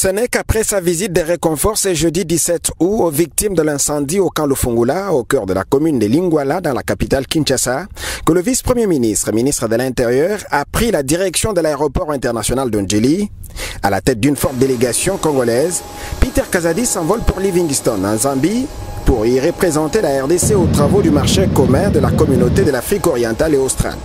Ce n'est qu'après sa visite de réconfort ce jeudi 17 août aux victimes de l'incendie au camp Lufungula, au cœur de la commune de Lingwala, dans la capitale Kinshasa, que le vice-premier ministre, ministre de l'Intérieur, a pris la direction de l'aéroport international de Njili. À la tête d'une forte délégation congolaise, Peter Kazadi s'envole pour Livingstone, en Zambie, pour y représenter la RDC aux travaux du marché commun de la communauté de l'Afrique orientale et australe.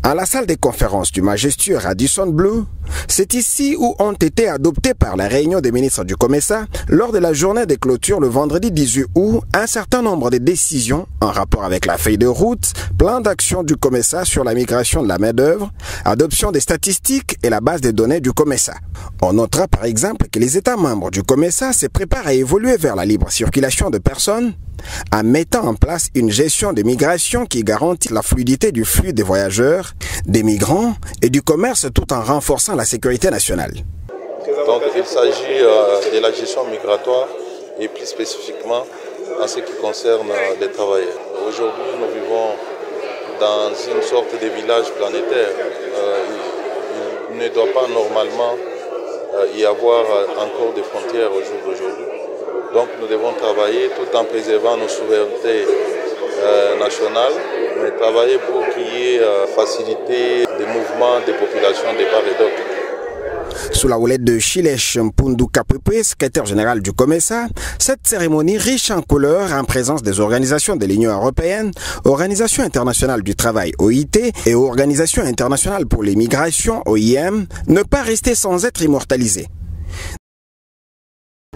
À la salle des conférences du majestueux Radisson Blu, c'est ici où ont été adoptés par la réunion des ministres du COMESA lors de la journée de clôture le vendredi 18 août un certain nombre de décisions en rapport avec la feuille de route, plan d'action du COMESA sur la migration de la main-d'œuvre, adoption des statistiques et la base des données du COMESA. On notera par exemple que les États membres du COMESA se préparent à évoluer vers la libre circulation de personnes en mettant en place une gestion de migration qui garantit la fluidité du flux des voyageurs, des migrants et du commerce tout en renforçant la sécurité nationale. Donc il s'agit de la gestion migratoire et plus spécifiquement en ce qui concerne les travailleurs. Aujourd'hui nous vivons dans une sorte de village planétaire. Il ne doit pas normalement y avoir encore de frontières au jour d'aujourd'hui. Donc nous devons travailler tout en préservant nos souverainetés nationales, mais travailler pour qu'il y ait facilité des mouvements des populations de part et d'autre. Sous la houlette de Chilesh Mpundu Kapepe, secrétaire général du COMESA, cette cérémonie riche en couleurs en présence des organisations de l'Union européenne, Organisation internationale du travail OIT et Organisation internationale pour les migrations OIM ne pas rester sans être immortalisée.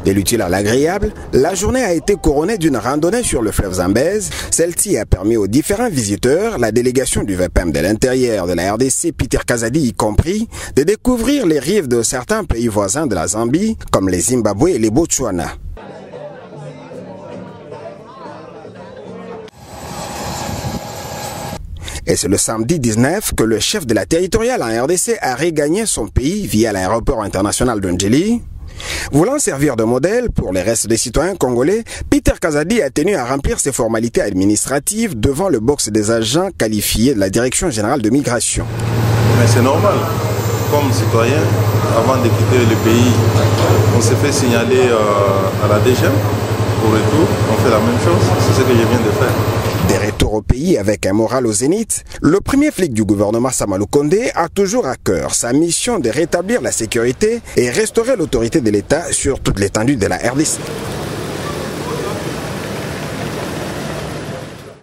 De l'utile à l'agréable, la journée a été couronnée d'une randonnée sur le fleuve Zambèze. Celle-ci a permis aux différents visiteurs, la délégation du VPM de l'intérieur de la RDC, Peter Kazadi y compris, de découvrir les rives de certains pays voisins de la Zambie, comme les Zimbabwe et les Botswana. Et c'est le samedi 19 que le chef de la territoriale en RDC a regagné son pays via l'aéroport international de Njili. Voulant servir de modèle pour les restes des citoyens congolais, Peter Kazadi a tenu à remplir ses formalités administratives devant le box des agents qualifiés de la Direction générale de migration. Mais c'est normal. Comme citoyen, avant de quitter le pays, on s'est fait signaler à la DGM. Au retour, on fait la même chose. C'est ce que je viens de faire. Des retours au pays avec un moral au zénith, le premier flic du gouvernement Samalou Kondé a toujours à cœur sa mission de rétablir la sécurité et restaurer l'autorité de l'État sur toute l'étendue de la RDC.